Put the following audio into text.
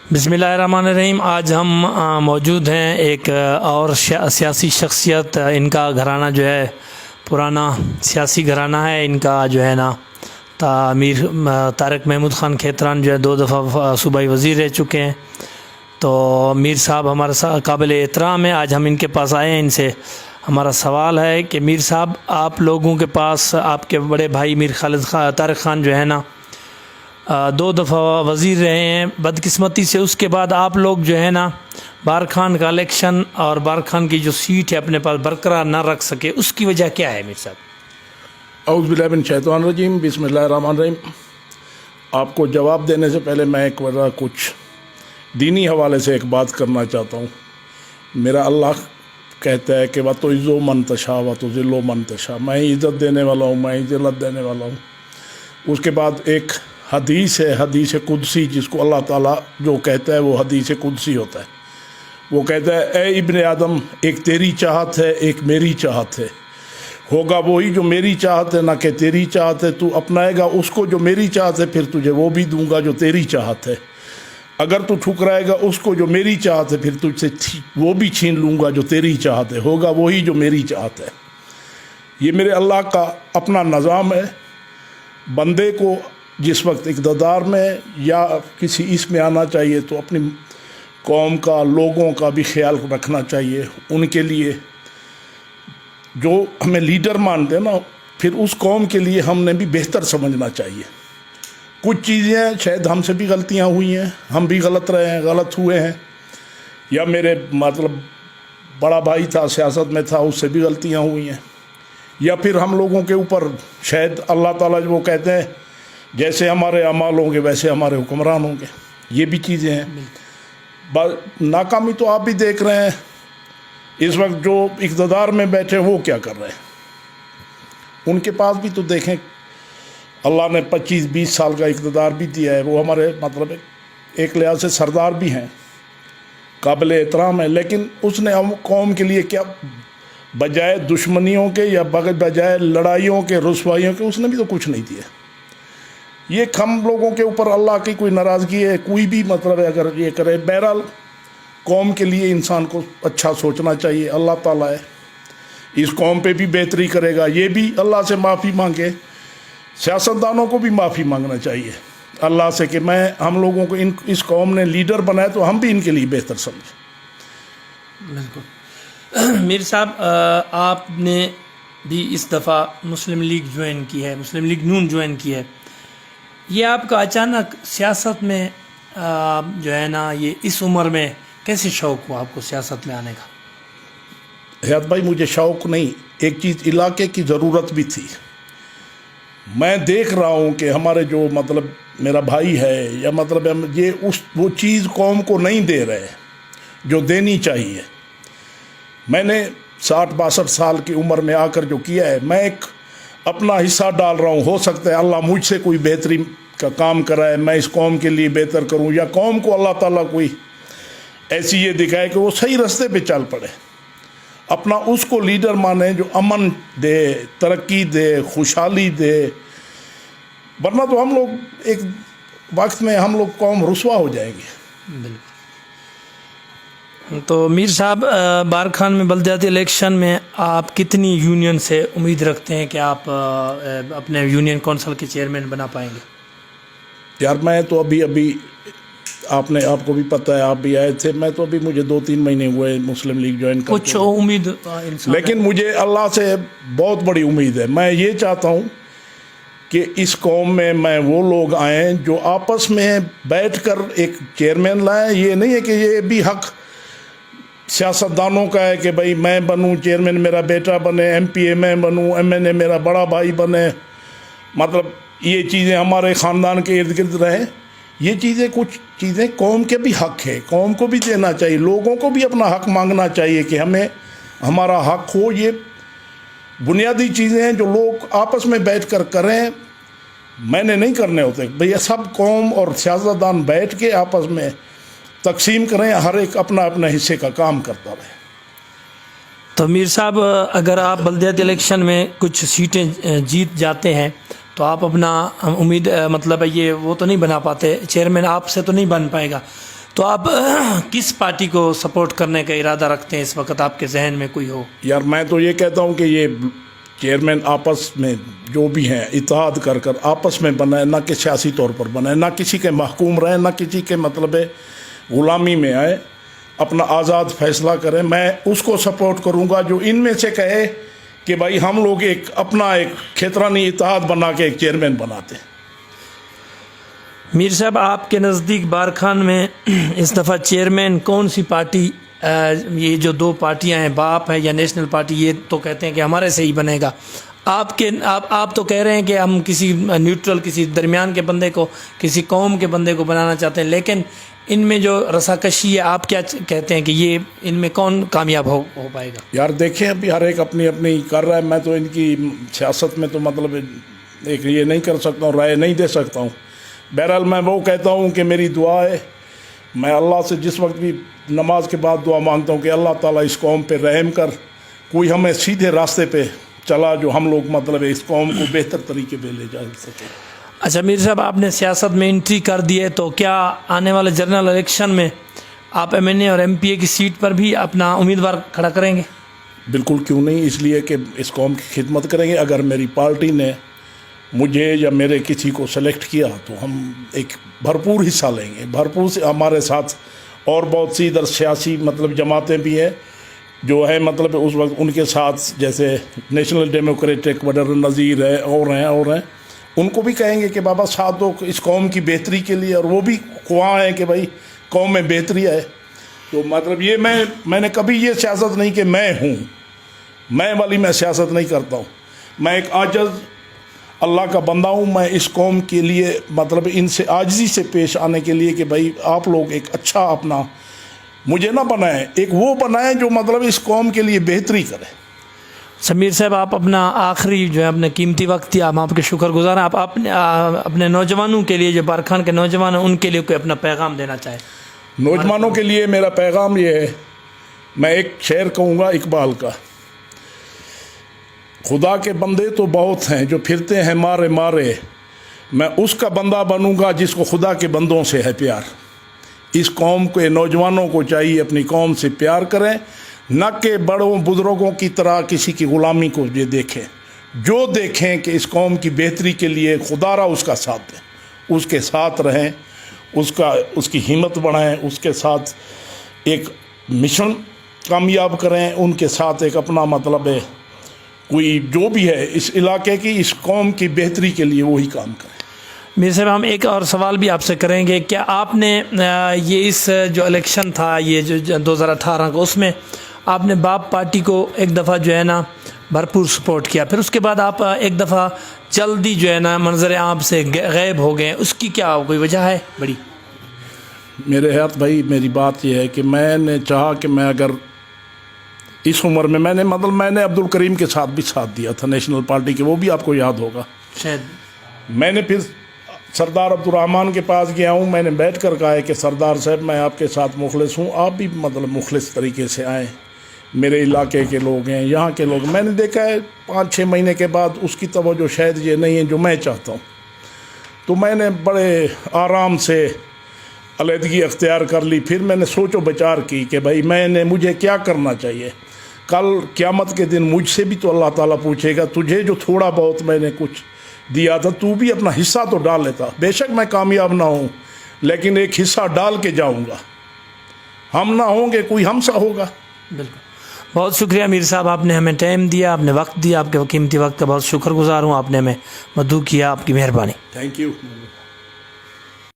بسم اللہ الرحمن الرحیم۔ آج ہم موجود ہیں ایک اور سیاسی شخصیت، ان کا گھرانہ جو ہے پرانا سیاسی گھرانہ ہے۔ ان کا جو ہے نا امیر طارق محمود خان کھیتران جو ہے 2 دفعہ صوبائی وزیر رہ چکے ہیں۔ تو میر صاحب ہمارا قابل احترام ہے۔ آج ہم ان کے پاس آئے ہیں۔ ان سے ہمارا سوال ہے کہ میر صاحب، آپ لوگوں کے پاس آپ کے بڑے بھائی میر طارق خان جو ہے نا 2 دفعہ وزیر رہے ہیں۔ بدقسمتی سے اس کے بعد آپ لوگ جو ہے نا بارکھان کا الیکشن اور بارکھان کی جو سیٹ ہے اپنے پاس برقرار نہ رکھ سکے، اس کی وجہ کیا ہے میر صاحب؟ اعوذ باللہ من الشیطان الرجیم، بسم اللہ الرحمن الرحیم۔ آپ کو جواب دینے سے پہلے میں ایک بار کچھ دینی حوالے سے ایک بات کرنا چاہتا ہوں۔ میرا اللہ کہتا ہے کہ وَتُعِزُّ مَن تَشَاءُ وَتُذِلُّ مَن تَشَاءُ، میں عزت دینے والا ہوں، میں ذلت دینے والا ہوں۔ اس کے بعد ایک حدیث ہے، حدیث قدسی، جس کو اللہ تعالیٰ جو کہتا ہے وہ حدیث قدسی ہوتا ہے۔ وہ کہتا ہے، اے ابن آدم، ایک تیری چاہت ہے، ایک میری چاہت ہے، ہوگا وہی جو میری چاہت ہے، نہ کہ تیری چاہت ہے۔ تو اپنائے گا اس کو جو میری چاہت ہے، پھر تجھے وہ بھی دوں گا جو تیری چاہت ہے۔ اگر تو ٹھکرائے گا اس کو جو میری چاہت ہے، پھر تجھ سے وہ بھی چھین لوں گا جو تیری چاہت ہے، ہوگا وہی جو میری چاہت ہے۔ یہ میرے اللہ کا اپنا نظام ہے۔ بندے کو جس وقت اقتدار میں یا کسی اس میں آنا چاہیے تو اپنی قوم کا، لوگوں کا بھی خیال رکھنا چاہیے۔ ان کے لیے جو ہمیں لیڈر مانتے ہیں نا، پھر اس قوم کے لیے ہم نے بھی بہتر سمجھنا چاہیے۔ کچھ چیزیں شاید ہم سے بھی غلطیاں ہوئی ہیں، ہم بھی غلط رہے ہیں، غلط ہوئے ہیں، یا میرے بڑا بھائی تھا سیاست میں تھا، اس سے بھی غلطیاں ہوئی ہیں، یا پھر ہم لوگوں کے اوپر شاید اللہ تعالیٰ جو وہ کہتے ہیں جیسے ہمارے اعمال ہوں گے ویسے ہمارے حکمران ہوں گے، یہ بھی چیزیں ہیں۔ ناکامی تو آپ بھی دیکھ رہے ہیں، اس وقت جو اقتدار میں بیٹھے وہ کیا کر رہے ہیں۔ ان کے پاس بھی تو دیکھیں، اللہ نے 25-20 سال کا اقتدار بھی دیا ہے، وہ ہمارے ایک لحاظ سے سردار بھی ہیں، قابل احترام ہے، لیکن اس نے قوم کے لیے کیا، بجائے دشمنیوں کے یا بجائے لڑائیوں کے، رسوائیوں کے، اس نے بھی تو کچھ نہیں دیا۔ یہ ہم لوگوں کے اوپر اللہ کی کوئی ناراضگی ہے، کوئی بھی اگر یہ کرے، بہرحال قوم کے لیے انسان کو اچھا سوچنا چاہیے۔ اللہ تعالیٰ ہے، اس قوم پہ بھی بہتری کرے گا، یہ بھی اللہ سے معافی مانگے۔ سیاستدانوں کو بھی معافی مانگنا چاہیے اللہ سے کہ ہم لوگوں کو اس قوم نے لیڈر بنایا تو ہم بھی ان کے لیے بہتر سمجھیں۔ بالکل۔ میر صاحب، آپ نے بھی اس دفعہ مسلم لیگ جوائن کی ہے، مسلم لیگ نون جوائن کی ہے۔ یہ آپ کا اچانک سیاست میں جو ہے نا، یہ اس عمر میں کیسے شوق ہوا آپ کو سیاست میں آنے کا؟ حیات بھائی، مجھے شوق نہیں، ایک چیز علاقے کی ضرورت بھی تھی۔ میں دیکھ رہا ہوں کہ ہمارے جو میرا بھائی ہے یا یہ وہ چیز قوم کو نہیں دے رہے جو دینی چاہیے۔ میں نے 60-62 سال کی عمر میں آ کر جو کیا ہے، میں ایک اپنا حصہ ڈال رہا ہوں۔ ہو سکتا ہے اللہ مجھ سے کوئی بہتری کا کام کرائے، میں اس قوم کے لیے بہتر کروں، یا قوم کو اللہ تعالیٰ کوئی ایسی یہ دکھائے کہ وہ صحیح راستے پہ چل پڑے، اپنا اس کو لیڈر مانے جو امن دے، ترقی دے، خوشحالی دے۔ ورنہ تو ہم لوگ ایک وقت میں ہم لوگ قوم رسوا ہو جائیں گے۔ بالکل۔ تو میر صاحب، بارکھان میں بلدیاتی الیکشن میں آپ کتنی یونین سے امید رکھتے ہیں کہ آپ اپنے یونین کونسل کے چیئرمین بنا پائیں گے؟ یار میں تو ابھی آپ کو بھی پتہ ہے، آپ بھی آئے تھے، میں تو مجھے 2-3 مہینے ہوئے مسلم لیگ جوائن کرتے۔ کچھ امید لیکن مجھے اللہ سے بہت بڑی امید ہے۔ میں یہ چاہتا ہوں کہ اس قوم میں وہ لوگ آئیں جو آپس میں بیٹھ کر ایک چیئرمین لائیں۔ یہ نہیں ہے کہ یہ بھی حق سیاستدانوں کا ہے کہ بھائی میں بنوں چیئرمین، میرا بیٹا بنے MP میں بنوں، MNA میرا بڑا بھائی بنے، یہ چیزیں ہمارے خاندان کے ارد گرد رہیں۔ یہ چیزیں، کچھ چیزیں قوم کے بھی حق ہے، قوم کو بھی دینا چاہیے، لوگوں کو بھی اپنا حق مانگنا چاہیے کہ ہمیں ہمارا حق ہو۔ یہ بنیادی چیزیں ہیں جو لوگ آپس میں بیٹھ کر کریں، میں نے نہیں کرنے ہوتے۔ بھئی سب قوم اور سیاستدان بیٹھ کے آپس میں تقسیم کریں، ہر ایک اپنا اپنا حصے کا کام کرتا رہے۔ تو میر صاحب، اگر آپ بلدیاتی الیکشن میں کچھ سیٹیں جیت جاتے ہیں تو آپ اپنا امید یہ وہ تو نہیں بنا پاتے، چیئرمین آپ سے تو نہیں بن پائے گا، تو آپ کس پارٹی کو سپورٹ کرنے کا ارادہ رکھتے ہیں اس وقت آپ کے ذہن میں کوئی ہو؟ یار میں تو یہ کہتا ہوں کہ یہ چیئرمین آپس میں جو بھی ہیں اتحاد کر آپس میں بنائے، نہ کہ سیاسی طور پر بنائے، نہ کسی کے محکوم رہیں، نہ کسی کے مطلب غلامی میں آئے، اپنا آزاد فیصلہ کریں۔ میں اس کو سپورٹ کروں گا جو ان میں سے کہے کہ بھائی ہم لوگ اپنا ایک کھیترانی اتحاد بنا کے ایک چیئرمین بناتے ہیں۔ میر صاحب، آپ کے نزدیک بارکھان میں اس دفعہ چیئرمین کون سی پارٹی، یہ جو دو پارٹیاں ہیں باپ ہے یا نیشنل پارٹی، یہ تو کہتے ہیں کہ ہمارے سے ہی بنے گا، آپ تو کہہ رہے ہیں کہ ہم کسی نیوٹرل، کسی درمیان کے بندے کو، کسی قوم کے بندے کو بنانا چاہتے ہیں، لیکن ان میں جو رساکشی ہے، آپ کیا کہتے ہیں کہ یہ ان میں کون کامیاب ہو پائے گا؟ یار دیکھیں، ابھی ہر ایک اپنی اپنی کر رہا ہے، میں تو ان کی سیاست میں تو مطلب ایک یہ نہیں کر سکتا ہوں، رائے نہیں دے سکتا ہوں۔ بہرحال میں وہ کہتا ہوں کہ میری دعا ہے، میں اللہ سے جس وقت بھی نماز کے بعد دعا مانگتا ہوں کہ اللہ تعالیٰ اس قوم پہ رحم کر، کوئی ہمیں سیدھے راستے پہ چلا جو ہم لوگ مطلب اس قوم کو بہتر طریقے پہ لے جا سکے۔ اچھا میر صاحب، آپ نے سیاست میں انٹری کر دی ہے، تو کیا آنے والے جنرل الیکشن میں آپ MNA اور MPA کی سیٹ پر بھی اپنا امیدوار کھڑا کریں گے؟ بالکل، کیوں نہیں، اس لیے کہ اس قوم کی خدمت کریں گے۔ اگر میری پارٹی نے مجھے یا میرے کسی کو سلیکٹ کیا تو ہم ایک بھرپور حصہ لیں گے، بھرپور سے۔ ہمارے ساتھ اور بہت سی ادھر سیاسی مطلب جماعتیں بھی ہیں جو ہے مطلب اس وقت ان کے ساتھ، جیسے نیشنل ڈیموکریٹک وڈر نظیر ہے، اور ہیں ان کو بھی کہیں گے کہ بابا ساتھ دو اس قوم کی بہتری کے لیے، اور وہ بھی خواہاں ہیں کہ بھائی قوم میں بہتری آئے۔ تو مطلب یہ میں نے کبھی یہ سیاست نہیں کہ میں والی میں سیاست نہیں کرتا ہوں۔ میں ایک عاجز اللہ کا بندہ ہوں۔ میں اس قوم کے لیے مطلب ان سے عاجزی سے پیش آنے کے لیے کہ بھائی آپ لوگ ایک اچھا اپنا مجھے نہ بنائیں، ایک وہ بنائیں جو مطلب اس قوم کے لیے بہتری کرے۔ سمیر صاحب، آپ اپنا آخری جو ہے اپنے قیمتی وقت دیا، ہم آپ کے شکر گزار ہیں۔ آپ اپنے نوجوانوں کے لیے، جو بارکھان کے نوجوان ہیں، ان کے لیے کوئی اپنا پیغام دینا چاہیں؟ نوجوانوں کے لیے میرا پیغام یہ ہے، میں ایک شعر کہوں گا اقبال کا، خدا کے بندے تو بہت ہیں جو پھرتے ہیں مارے مارے، میں اس کا بندہ بنوں گا جس کو خدا کے بندوں سے ہے پیار۔ اس قوم کے نوجوانوں کو چاہیے اپنی قوم سے پیار کریں، نہ کہ بڑوں بزرگوں کی طرح کسی کی غلامی کو یہ دیکھیں، جو دیکھیں کہ اس قوم کی بہتری کے لیے خدا را اس کا ساتھ دیں، اس کے ساتھ رہیں، اس کی ہمت بڑھائیں، اس کے ساتھ ایک مشن کامیاب کریں، ان کے ساتھ ایک اپنا مطلب ہے کوئی جو بھی ہے اس علاقے کی، اس قوم کی بہتری کے لیے وہی کام کریں۔ میر صاحب، ہم ایک اور سوال بھی آپ سے کریں گے، کیا آپ نے یہ اس جو الیکشن تھا، یہ جو 2018 کا، اس میں آپ نے باپ پارٹی کو ایک دفعہ جو ہے نا بھرپور سپورٹ کیا، پھر اس کے بعد آپ ایک دفعہ جلدی جو ہے نا منظر عام سے غائب ہو گئے، اس کی کیا کوئی وجہ ہے بڑی؟ میرے حیات بھائی، میری بات یہ ہے کہ میں نے چاہا کہ میں اگر اس عمر میں میں نے عبد الکریم کے ساتھ بھی ساتھ دیا تھا نیشنل پارٹی کے، وہ بھی آپ کو یاد ہوگا شاید۔ میں نے پھر سردار عبد الرحمان کے پاس گیا ہوں، میں نے بیٹھ کر کہا ہے کہ سردار صاحب میں آپ کے ساتھ مخلص ہوں، آپ بھی مطلب مخلص طریقے سے آئیں، میرے علاقے کے لوگ ہیں، یہاں کے لوگ۔ میں نے دیکھا ہے 5-6 مہینے کے بعد اس کی توجہ شاید یہ نہیں ہے جو میں چاہتا ہوں، تو میں نے بڑے آرام سے علیحدگی اختیار کر لی۔ پھر میں نے سوچ و بچار کی کہ بھائی مجھے کیا کرنا چاہیے۔ کل قیامت کے دن مجھ سے بھی تو اللہ تعالیٰ پوچھے گا، تجھے جو تھوڑا بہت میں نے کچھ دیا تھا تو بھی اپنا حصہ تو ڈال لیتا۔ بے شک میں کامیاب نہ ہوں، لیکن ایک حصہ ڈال کے جاؤں گا، ہم نہ ہوں گے کوئی ہم سا ہوگا۔ بالکل، بہت شکریہ میر صاحب، آپ نے ہمیں ٹائم دیا، آپ نے وقت دیا، آپ کے قیمتی وقت کا بہت شکر گزار ہوں، آپ نے ہمیں مدعو کیا، آپ کی مہربانی۔ Thank you.